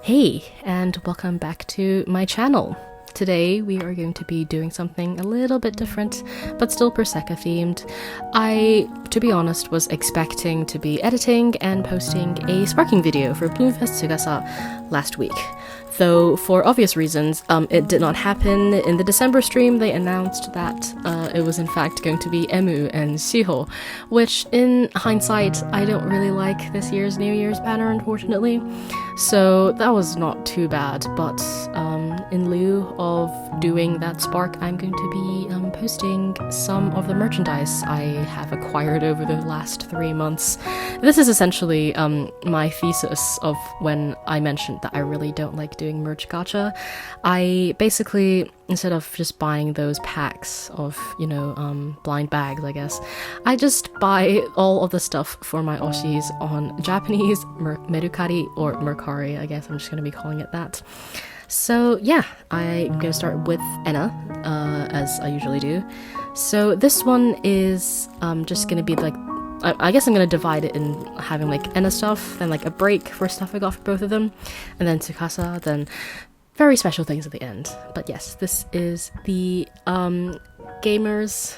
Hey, and welcome back to my channel. Today we are going to be doing something a little bit different, but still Prosecco themed. I, to be honest, was expecting to be editing and posting a sparking video for Bloomfest Tsukasa last week. Though, for obvious reasons, it did not happen. In the December stream, they announced that it was in fact going to be Emu and Shiho, which, in hindsight, I don't really like this year's New Year's banner, unfortunately. So that was not too bad, but in lieu of doing that spark, I'm going to be posting some of the merchandise I have acquired over the last 3 months. This is essentially my thesis of when I mentioned that I really don't like doing merch gacha. I basically, instead of just buying those packs of, blind bags, I guess, I just buy all of the stuff for my oshis on Japanese Mercari, or Mercari, I guess I'm just going to be calling it that. So yeah, I'm going to start with Enna, as I usually do. So this one is just going to be like, I guess I'm going to divide it in having like Enna stuff, then like a break for stuff I got for both of them, and then Tsukasa, then very special things at the end. But yes, this is the Gamers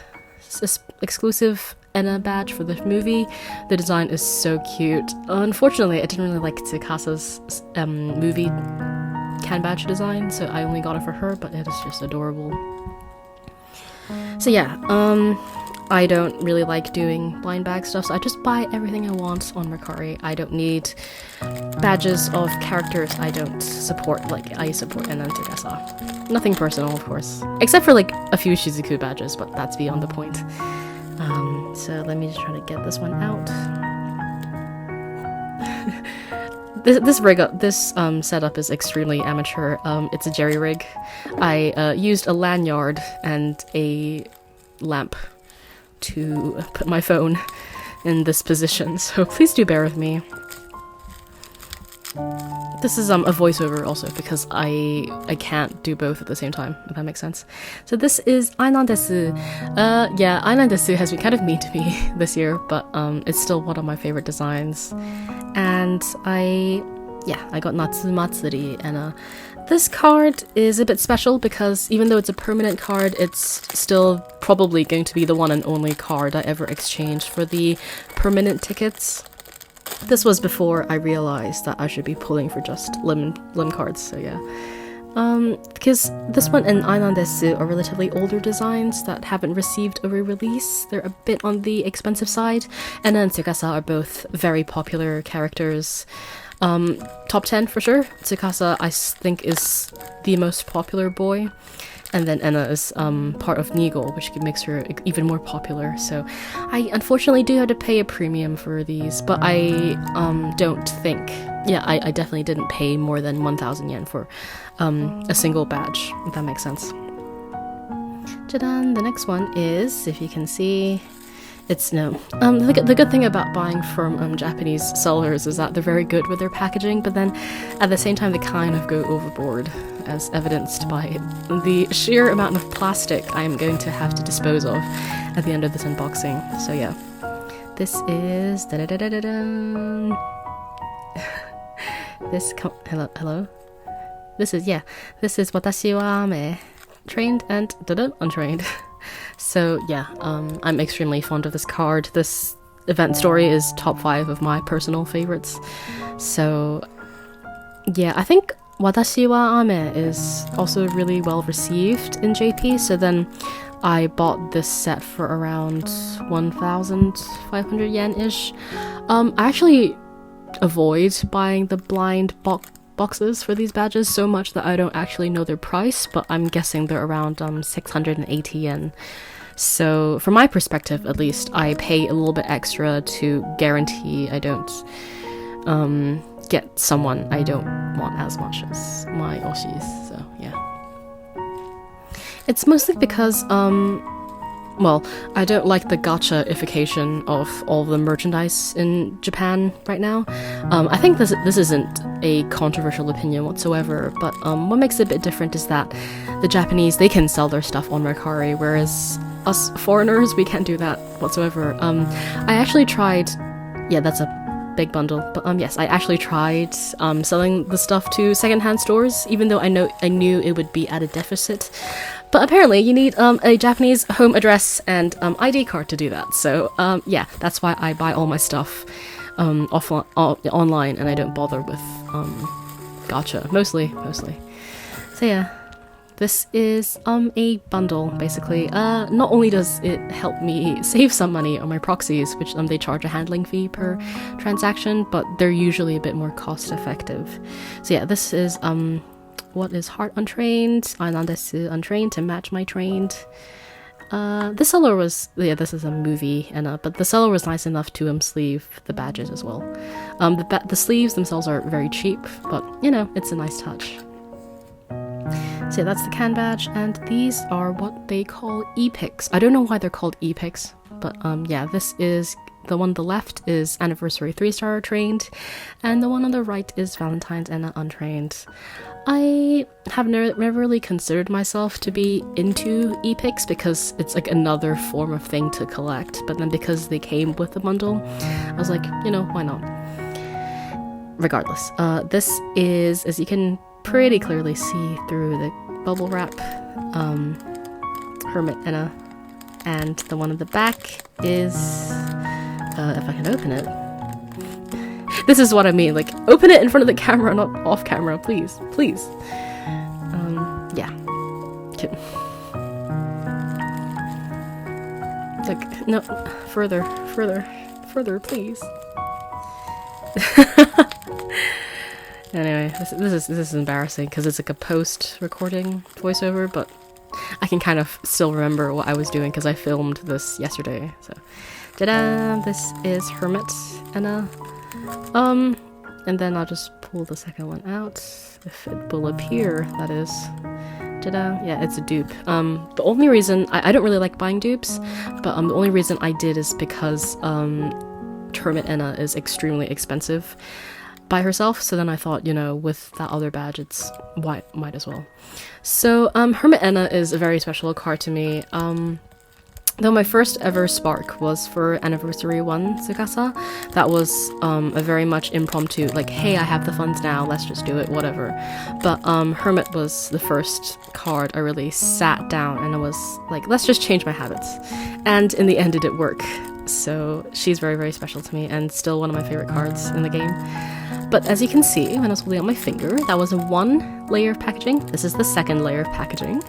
exclusive Enna badge for the movie. The design is so cute. Unfortunately, I didn't really like Tsukasa's movie can badge design, so I only got it for her, but it is just adorable. So yeah, I don't really like doing blind bag stuff, so I just buy everything I want on Mercari. I don't need badges of characters I don't support, like I support Enna and Tsukasa. Nothing personal, of course. Except for like a few Shizuku badges, but that's beyond the point. So let me just try to get this one out. This setup is extremely amateur. It's a jerry rig. I used a lanyard and a lamp to put my phone in this position, so please do bear with me. This is a voiceover also, because I can't do both at the same time, if that makes sense. So this is Ainan desu. Yeah, Ainan desu has been kind of mean to me this year, but it's still one of my favorite designs. And I got Natsu Matsuri, and this card is a bit special because even though it's a permanent card, it's still probably going to be the one and only card I ever exchanged for the permanent tickets. This was before I realized that I should be pulling for just lim cards, so yeah. Because this one and Ainan desu are relatively older designs that haven't received a re-release. They're a bit on the expensive side, and then Tsukasa are both very popular characters. Top 10 for sure. Tsukasa, I think, is the most popular boy, and then Enna is part of Nigel, which makes her even more popular. So I unfortunately do have to pay a premium for these, but I don't think... Yeah, I definitely didn't pay more than 1,000 yen for a single badge, if that makes sense. Ta-da! The next one is, if you can see... It's no. The good thing about buying from Japanese sellers is that they're very good with their packaging, but then at the same time they kind of go overboard, as evidenced by the sheer amount of plastic I'm going to have to dispose of at the end of this unboxing. So yeah, this is hello. This is Watashi wa Ame, trained and untrained. So yeah, I'm extremely fond of this card. This event story is top 5 of my personal favorites. So yeah, I think Watashi wa Ame is also really well received in JP, so then I bought this set for around 1,500 yen-ish. I actually avoid buying the blind boxes for these badges so much that I don't actually know their price, but I'm guessing they're around 680 yen. So from my perspective, at least, I pay a little bit extra to guarantee I don't get someone I don't want as much as my oshis. So yeah, it's mostly because well, I don't like the gacha-ification of all the merchandise in Japan right now. I think this isn't a controversial opinion whatsoever, but what makes it a bit different is that the Japanese, they can sell their stuff on Mercari, whereas us foreigners, we can't do that whatsoever. I actually tried... Yeah, that's a big bundle. But yes, I actually tried selling the stuff to secondhand stores, even though I knew it would be at a deficit. But apparently you need a Japanese home address and ID card to do that. So yeah, that's why I buy all my stuff offline, online, and I don't bother with gacha, mostly. So yeah, this is a bundle basically. Not only does it help me save some money on my proxies, which they charge a handling fee per transaction, but they're usually a bit more cost effective. So yeah, this is what is Heart Untrained, Island desu Untrained to match my trained. The seller was, yeah, this is a movie, and but the seller was nice enough to sleeve the badges as well. The sleeves themselves are very cheap, but you know, it's a nice touch. So yeah, that's the can badge, and these are what they call epics. I don't know why they're called epics, but yeah, this is the one on the left is Anniversary 3-star trained, and the one on the right is Valentine's and Untrained. I have never really considered myself to be into epics because it's like another form of thing to collect, but then because they came with the bundle, I was like, you know, why not? Regardless, this is, as you can pretty clearly see through the bubble wrap, Hermit Enna, and the one at the back is, if I can open it. This is what I mean, like, open it in front of the camera, not off camera, please. Yeah. Like, no, further, please. Anyway, this is embarrassing because it's like a post-recording voiceover, but I can kind of still remember what I was doing because I filmed this yesterday. So, ta-da! This is Hermit Enna. And then I'll just pull the second one out, if it will appear, that is. Ta-da! Yeah, it's a dupe. The only reason, I don't really like buying dupes, but the only reason I did is because Hermit Enna is extremely expensive by herself, so then I thought, you know, with that other badge, it's might as well. So, Hermit Enna is a very special card to me. Though my first ever spark was for Anniversary 1 Tsukasa, that was a very much impromptu, like, hey, I have the funds now, let's just do it, whatever. But Hermit was the first card I really sat down and I was like, let's just change my habits. And in the end it did work. So she's very, very special to me and still one of my favorite cards in the game. But as you can see, when I was holding out my finger, that was one layer of packaging. This is the second layer of packaging.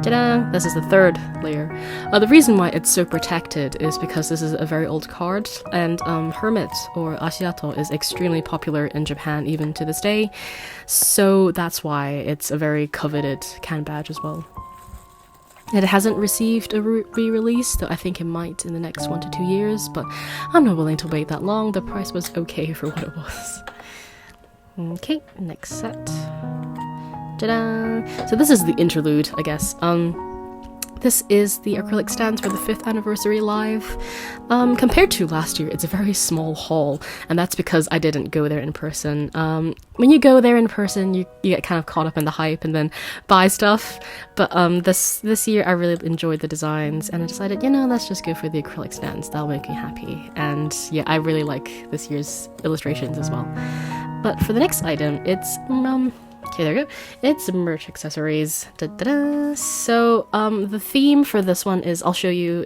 Ta-da! This is the third layer. The reason why it's so protected is because this is a very old card, and Hermit, or Ashiato, is extremely popular in Japan even to this day, so that's why it's a very coveted can badge as well. It hasn't received a re-release, though I think it might in the next 1 to 2 years, but I'm not willing to wait that long. The price was okay for what it was. Okay, next set. Ta-da! So this is the interlude, I guess. This is the acrylic stands for the 5th anniversary live. Compared to last year, it's a very small haul, and that's because I didn't go there in person. When you go there in person, you get kind of caught up in the hype and then buy stuff. But this year, I really enjoyed the designs, and I decided, you know, let's just go for the acrylic stands. That'll make me happy. And yeah, I really like this year's illustrations as well. But for the next item, it's okay, there we go. It's merch accessories. Da-da-da. So, the theme for this one is, I'll show you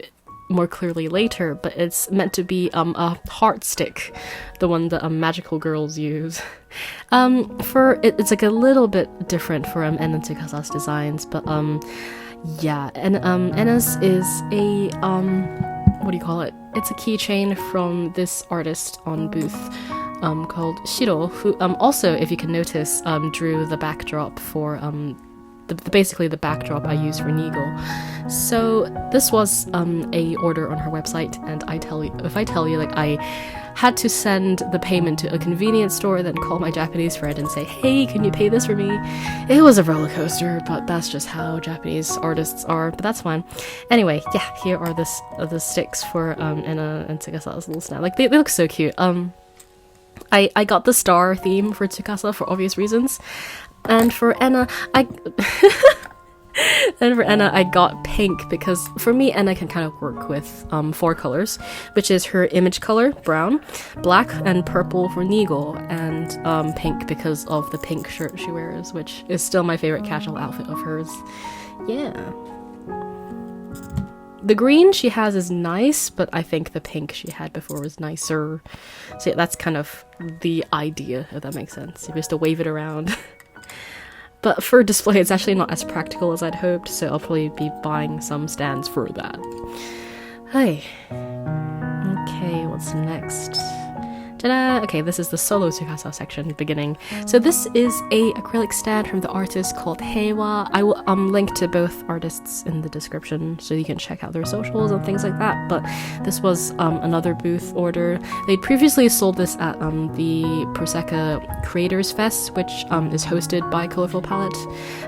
more clearly later, but it's meant to be a heart stick, the one that magical girls use. It's like a little bit different for Enna and Tsukasa's designs, but yeah, and Enna's is a what do you call it? It's a keychain from this artist on booth. Called Shiro, who also, if you can notice, drew the backdrop for basically the backdrop I use for Neagle. So this was a order on her website, and if I tell you, like, I had to send the payment to a convenience store, then call my Japanese friend and say, hey, can you pay this for me? It was a roller coaster, but that's just how Japanese artists are, but that's fine. Anyway, yeah, here are the sticks for Enna and Tsukasa's little snap. Like, they look so cute. I got the star theme for Tsukasa for obvious reasons, and for Enna, And for Enna, I got pink because for me, Enna can kind of work with 4 colors, which is her image color, brown, black, and purple for Nigo, and pink because of the pink shirt she wears, which is still my favorite casual outfit of hers. Yeah. The green she has is nice, but I think the pink she had before was nicer. So yeah, that's kind of the idea, if that makes sense. You just to wave it around. But for display, it's actually not as practical as I'd hoped, so I'll probably be buying some stands for that. Hey. Okay, what's next? Ta-da! Okay, this is the solo Tsukasa section beginning. So this is a acrylic stand from the artist called Heiwa. I will link to both artists in the description so you can check out their socials and things like that. But this was another booth order. They'd previously sold this at the Prosecca Creators Fest, which is hosted by Colorful Palette.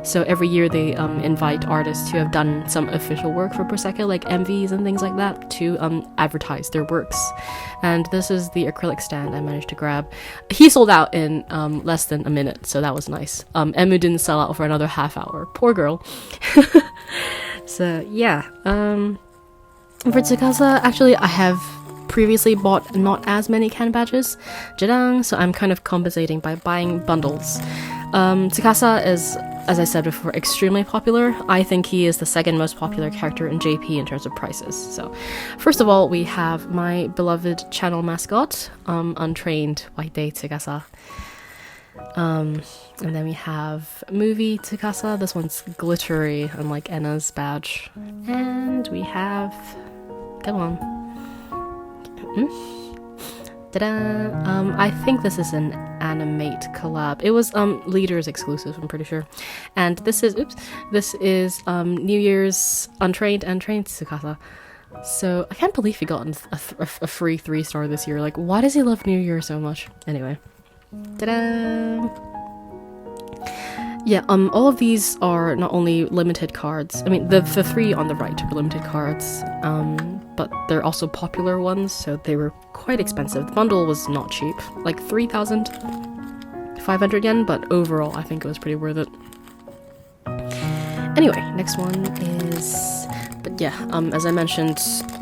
So every year they invite artists who have done some official work for Prosecca, like MVs and things like that, to advertise their works. And this is the acrylic stand I managed to grab. He sold out in less than a minute, so that was nice. Emu didn't sell out for another half hour. Poor girl. So yeah. For Tsukasa, actually I have previously bought not as many can badges. Jadang, so I'm kind of compensating by buying bundles. Tsukasa is, as I said before, extremely popular. I think he is the second most popular character in JP in terms of prices. So, first of all, we have my beloved channel mascot, Untrained White Day Tsukasa. And then we have movie Tsukasa. This one's glittery, unlike Enna's badge. And we have... Come on. Ta-da! I think this is an Animate collab. It was Leaders exclusive, I'm pretty sure. And this is New Year's Untrained and Trained Tsukasa. So I can't believe he got a free 3-star this year. Like, why does he love New Year so much? Anyway. Ta-da! Yeah, all of these are not only limited cards. I mean, the 3 on the right are limited cards, but they're also popular ones, so they were quite expensive. The bundle was not cheap, like 3,500 yen, but overall I think it was pretty worth it. Anyway, next one is... But yeah, as I mentioned,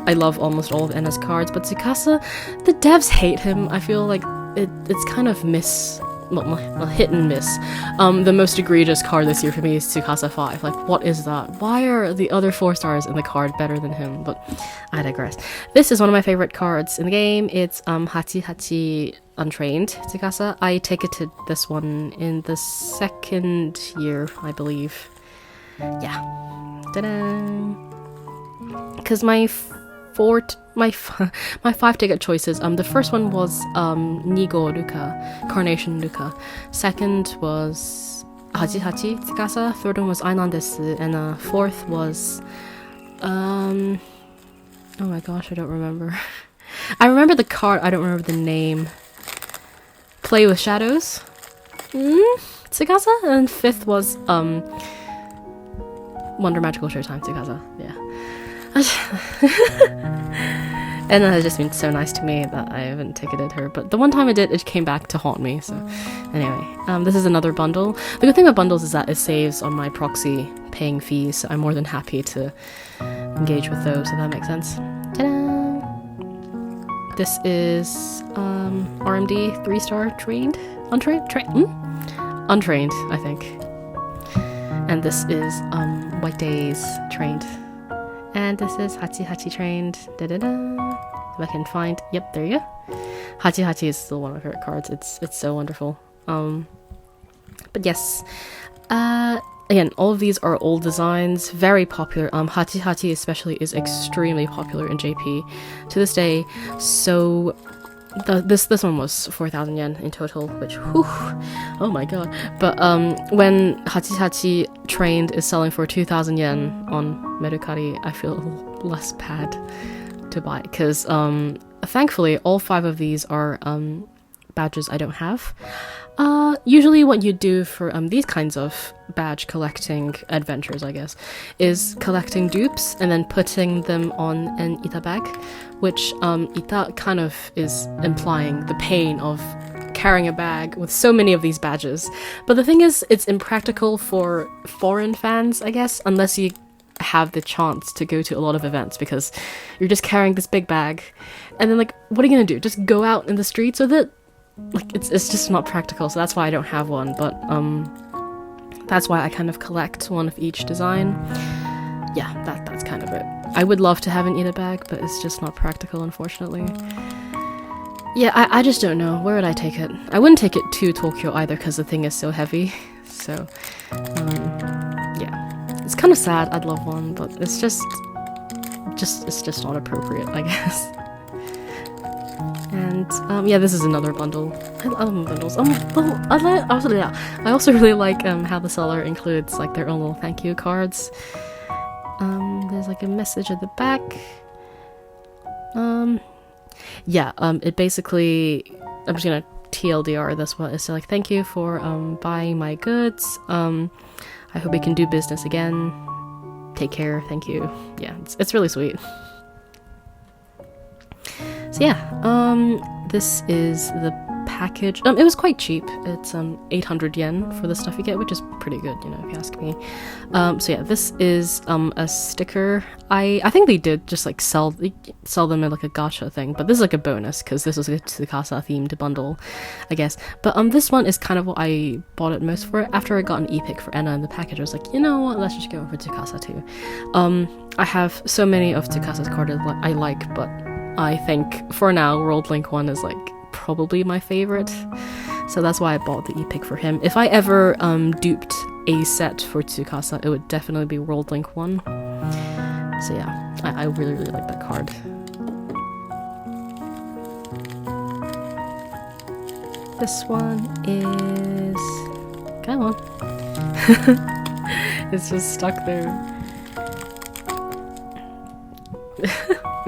I love almost all of Enna's cards, but Tsukasa, the devs hate him. I feel like it's kind of hit and miss. The most egregious card this year for me is Tsukasa 5. Like, what is that? Why are the other 4 stars in the card better than him? But I digress. This is one of my favorite cards in the game. It's Hachi Hachi Untrained Tsukasa. I ticketed this one in the 2nd year, I believe. Yeah. Ta-da! Because my 5 ticket choices, the first one was Nigo Ruka, Carnation Ruka. Second was Hachi Hachi Tsukasa. Third one was Ainan desu, and fourth was oh my gosh, I don't remember. I remember the card, I don't remember the name. Play with Shadows, Tsukasa, and fifth was Wonder Magical Showtime Tsukasa. Yeah. Enna has just been so nice to me that I haven't ticketed her, but the one time I did, it came back to haunt me. So anyway, this is another bundle. The good thing about bundles is that it saves on my proxy paying fees, so I'm more than happy to engage with those, if that makes sense. Ta-da! This is RMD 3-star trained? Untrained? Untrained, I think. And this is White Days trained. And this is Hachi Hachi trained. Da-da-da. If I can find... Yep, there you go. Hachi Hachi is still one of my favorite cards. It's so wonderful. But yes. Again, all of these are old designs. Very popular. Hachi Hachi especially is extremely popular in JP to this day. So... This one was 4,000 yen in total, which, whew, oh my god. But when Hachi Hachi trained is selling for 2,000 yen on Mercari, I feel less bad to buy, because thankfully all 5 of these are badges I don't have. Usually what you do for these kinds of badge collecting adventures, I guess, is collecting dupes and then putting them on an Ita bag, which Ita kind of is implying the pain of carrying a bag with so many of these badges. But the thing is, it's impractical for foreign fans, I guess, unless you have the chance to go to a lot of events, because you're just carrying this big bag, and then like, what are you gonna do? Just go out in the streets with it? Like, it's just not practical. So that's why I don't have one. But that's why I kind of collect one of each design. Yeah, that's kind of it. I would love to have an Ida bag, but it's just not practical, unfortunately. Yeah, I just don't know. Where would I take it? I wouldn't take it to Tokyo either, because the thing is so heavy. So, yeah. It's kind of sad. I'd love one, but it's just not appropriate, I guess. And, yeah, this is another bundle. I love bundles. I also really like how the seller includes like their own little thank you cards. There's like a message at the back. Yeah, it basically, I'm just gonna TLDR this one. It's like, thank you for buying my goods. I hope we can do business again. Take care, thank you. Yeah, it's really sweet. So yeah, this is the package. It was quite cheap. It's 800 yen for the stuff you get, which is pretty good, you know, if you ask me. So yeah, this is a sticker. I think they did just like sell them in like a gacha thing, but this is like a bonus because this was a Tsukasa themed bundle, I guess. But this one is kind of what I bought it most for. After I got an e-pick for Enna in the package, I was like, you know what, let's just go for Tsukasa too. I have so many of Tsukasa's cards I like, but I think for now World Link 1 is like probably my favorite, so that's why I bought the e-pick for him. If I ever duped a set for Tsukasa, it would definitely be World Link 1. So yeah, I really like that card. This one is... come on. It's just stuck there.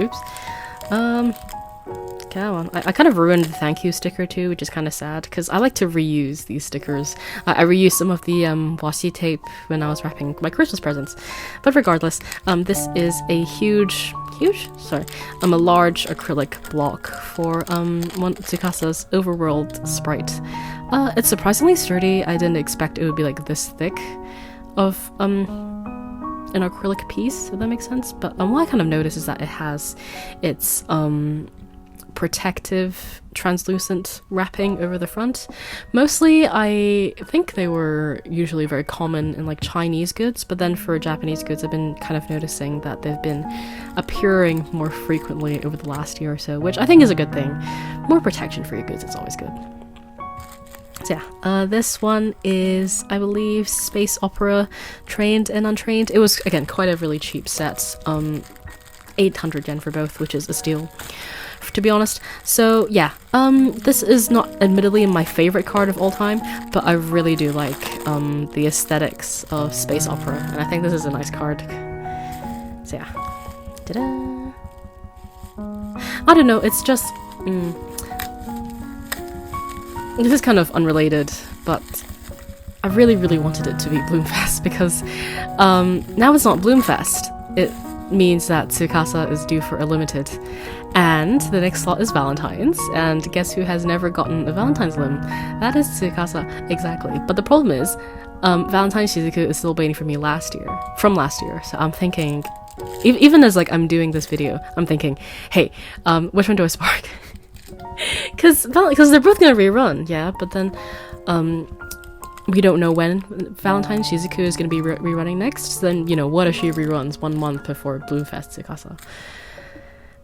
Oops. Come on. I kind of ruined the thank you sticker too, which is kind of sad, because I like to reuse these stickers. I reused some of the washi tape when I was wrapping my Christmas presents. But regardless, this is a a large acrylic block for one Tsukasa's overworld sprite. It's surprisingly sturdy. I didn't expect it would be like this thick of an acrylic piece, if that makes sense. But what I kind of noticed is that it has its protective translucent wrapping over the front. Mostly I think they were usually very common in like Chinese goods, but then for Japanese goods I've been kind of noticing that they've been appearing more frequently over the last year or so, which I think is a good thing. More protection for your goods, it's always good. So yeah, this one is, I believe, Space Opera Trained and Untrained. It was, again, quite a really cheap set. 800 yen for both, which is a steal, to be honest. So yeah, this is not admittedly my favorite card of all time, but I really do like the aesthetics of Space Opera, and I think this is a nice card. So yeah. Ta-da! I don't know, it's just... this is kind of unrelated, but I really wanted it to be Bloomfest, because now it's not Bloomfest. It means that Tsukasa is due for a limited, and the next slot is Valentine's, and guess who has never gotten a Valentine's limb? That is Tsukasa, exactly. But the problem is, Valentine's Shizuku is still waiting for me from last year, so I'm thinking, even as like I'm doing this video, I'm thinking, hey, which one do I spark? Because they're both gonna rerun, yeah, but then we don't know when Valentine's Shizuku is gonna be rerunning next. So then, you know, what if she reruns 1 month before Bloomfest Tsukasa?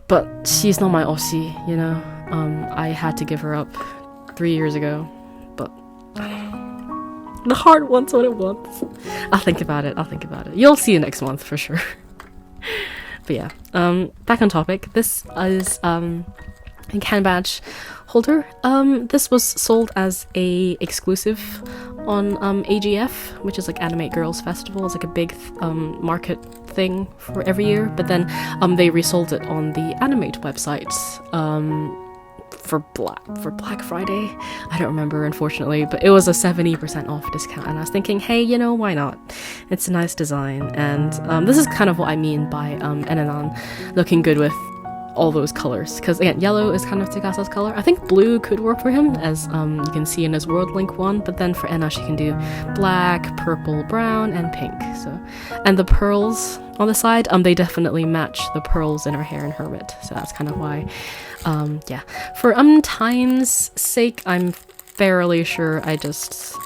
But she's not my Oshi, you know. I had to give her up 3 years ago, but the heart wants what it wants. I'll think about it. You'll see you next month for sure. But yeah, back on topic. This is a can badge holder. This was sold as a exclusive on AGF, which is like Animate Girls Festival. It's like a big market thing for every year, but then they resold it on the Animate website for Black Friday. I don't remember, unfortunately, but it was a 70% off discount, and I was thinking, hey, you know, why not? It's a nice design, and this is kind of what I mean by Enanan looking good with all those colors, because again, yellow is kind of Tsukasa's color. I think blue could work for him, as you can see in his World Link one, but then for Enna she can do black, purple, brown, and pink. So, and the pearls on the side, they definitely match the pearls in her hair in Hermit, so that's kind of why. Yeah, for time's sake, I'm fairly sure I just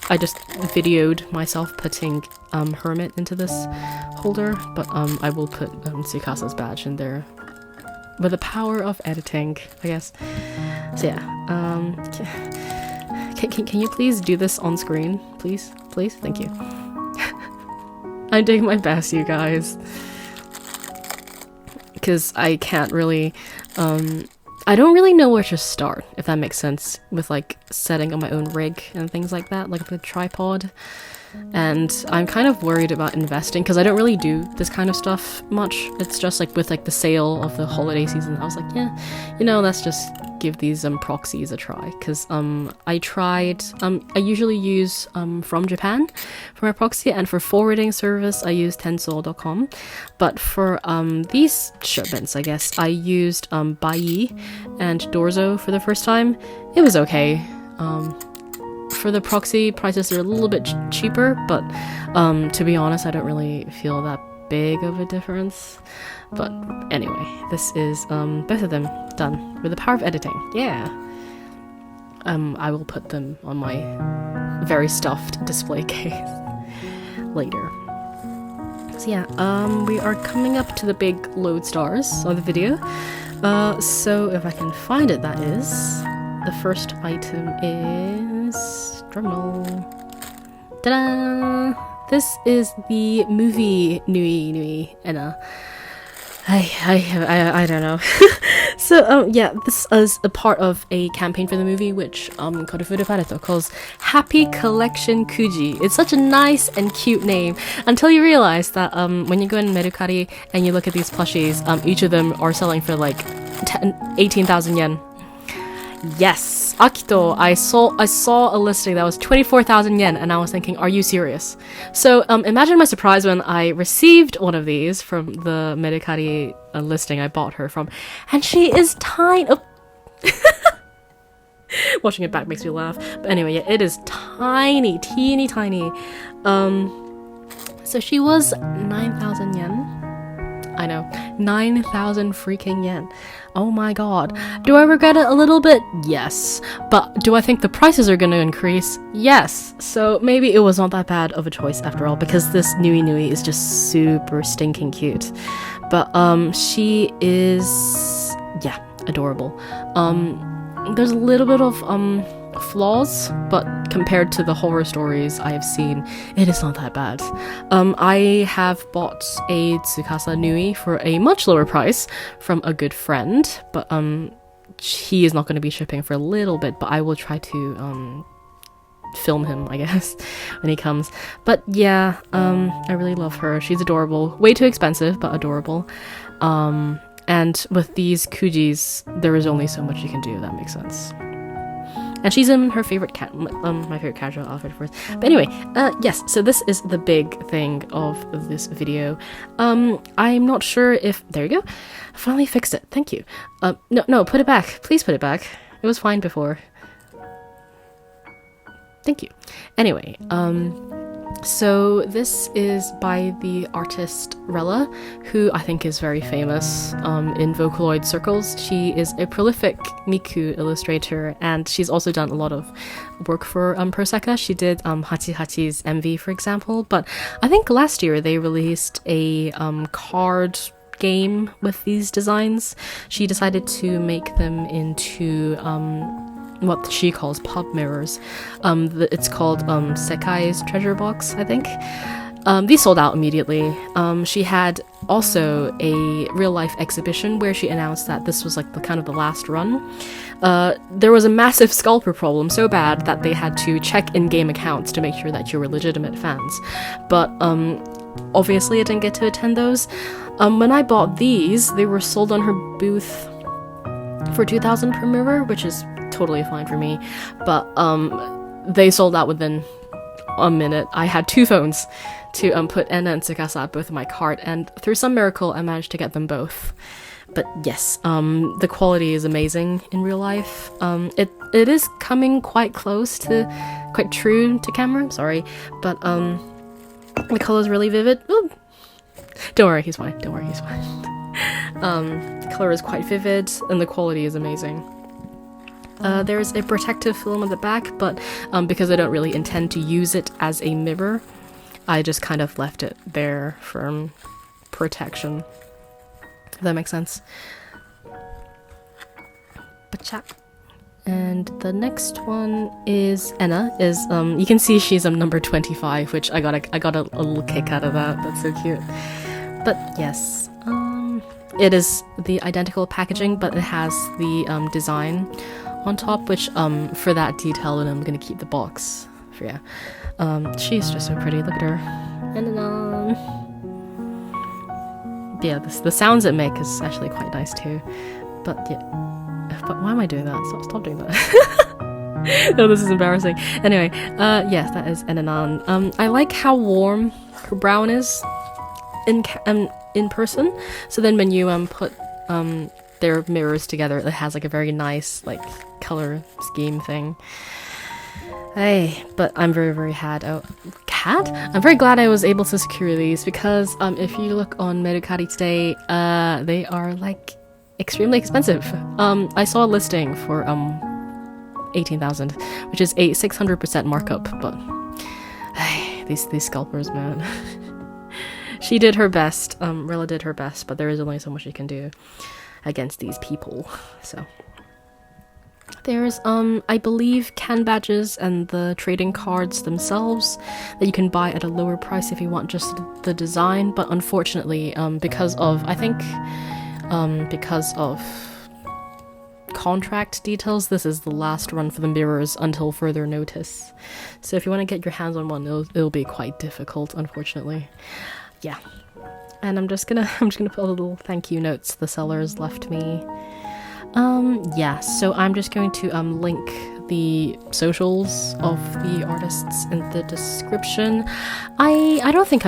videoed myself putting Hermit into this holder, but I will put Tsukasa's badge in there with the power of editing, I guess. So yeah, can you please do this on screen, please? Thank you. I'm doing my best, you guys, because I can't really I don't really know where to start, if that makes sense, with like setting up my own rig and things like that, like the tripod. And I'm kind of worried about investing, because I don't really do this kind of stuff much. It's just like with like the sale of the holiday season, I was like, yeah, you know, let's just give these proxies a try, because I usually use from Japan for my proxy, and for forwarding service I use tensol.com, but for these shipments, I guess I used Bai and Dorzo for the first time. It was okay. For the proxy, prices are a little bit cheaper, but to be honest, I don't really feel that big of a difference. But anyway, this is both of them done with the power of editing. Yeah. I will put them on my very stuffed display case later. So yeah, we are coming up to the big load stars of the video. So if I can find it, that is, the first item is, drumroll, ta-da! This is the movie Nui Enna. I don't know. So yeah, this is a part of a campaign for the movie, which Korufudo Pareto calls Happy Collection Kuji. It's such a nice and cute name, until you realize that when you go in Mercari and you look at these plushies, each of them are selling for like 18,000 yen. Yes, Akito, I saw a listing that was 24,000 yen, and I was thinking, are you serious? So imagine my surprise when I received one of these from the Mercari listing I bought her from, and she is tiny. Oh. Watching it back makes me laugh. But anyway, yeah, it is tiny, teeny tiny. So she was 9,000 yen. I know, 9,000 freaking yen. Oh my god. Do I regret it a little bit? Yes. But do I think the prices are gonna increase? Yes. So maybe it was not that bad of a choice after all, because this Nui is just super stinking cute. But she is, yeah, adorable. There's a little bit of flaws, but compared to the horror stories I have seen, it is not that bad. I have bought a Tsukasa Nui for a much lower price from a good friend, but he is not going to be shipping for a little bit, but I will try to film him, I guess, when he comes. But yeah, I really love her. She's adorable. Way too expensive, but adorable. And with these Kujis, there is only so much you can do, if that makes sense. And she's in her favorite my favorite casual outfit for it. But anyway, yes, so this is the big thing of this video. I'm not sure if, there you go, I finally fixed it, thank you. No, put it back, please put it back. It was fine before. Thank you. Anyway, so this is by the artist Rella, who I think is very famous in Vocaloid circles. She is a prolific Miku illustrator, and she's also done a lot of work for Proseka. She did Hachi's MV, for example, but I think last year they released a card game with these designs. She decided to make them into what she calls pop mirrors. It's called Sekai's treasure box, I think. These sold out immediately. She had also a real-life exhibition where she announced that this was like the kind of the last run. There was a massive scalper problem, so bad that they had to check in-game accounts to make sure that you were legitimate fans. But obviously I didn't get to attend those. When I bought these, they were sold on her booth for 2,000 per mirror, which is totally fine for me, but they sold out within a minute. I had two phones to put Enna and Tsukasa at both of my cart, and through some miracle I managed to get them both. But yes, the quality is amazing in real life. It is coming quite true to camera, sorry, but the color is really vivid. Ooh. Don't worry, he's fine. The color is quite vivid and the quality is amazing. There's a protective film at the back, but because I don't really intend to use it as a mirror, I just kind of left it there for protection. If that makes sense. And the next one is Enna. You can see she's number 25, which I got a little kick out of that. That's so cute. But yes, it is the identical packaging, but it has the design on top, which for that detail, and I'm gonna keep the box. For, yeah, she's just so pretty. Look at her. And yeah, the sounds it make is actually quite nice too. But yeah, but why am I doing that? Stop doing that. No, this is embarrassing. Anyway, yes, that is Enanan. I like how warm her brown is in person. So then when you put their mirrors together, it has like a very nice like color scheme thing. Hey, but I'm very I'm very glad I was able to secure these, because if you look on Mercari today, they are like extremely expensive. I saw a listing for 18,000, which is a 600% markup, but hey, these scalpers, man. She did her best, Rilla did her best, but there is only so much she can do against these people, so. There's, I believe, can badges and the trading cards themselves that you can buy at a lower price if you want just the design, but unfortunately, because of contract details, this is the last run for the mirrors until further notice. So if you want to get your hands on one, it'll be quite difficult, unfortunately. Yeah. And I'm just gonna put a little thank you notes the sellers left me. Yeah, so I'm just going to link the socials of the artists in the description. I don't think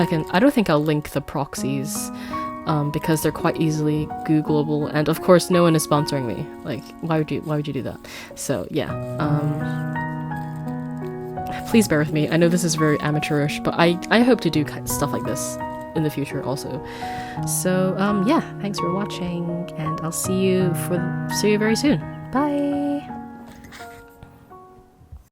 I'll link the proxies, because they're quite easily Googleable, and of course no one is sponsoring me. Like, why would you do that? So yeah, please bear with me. I know this is very amateurish, but I hope to do stuff like this in the future also. So yeah, thanks for watching, and I'll see you very soon. Bye.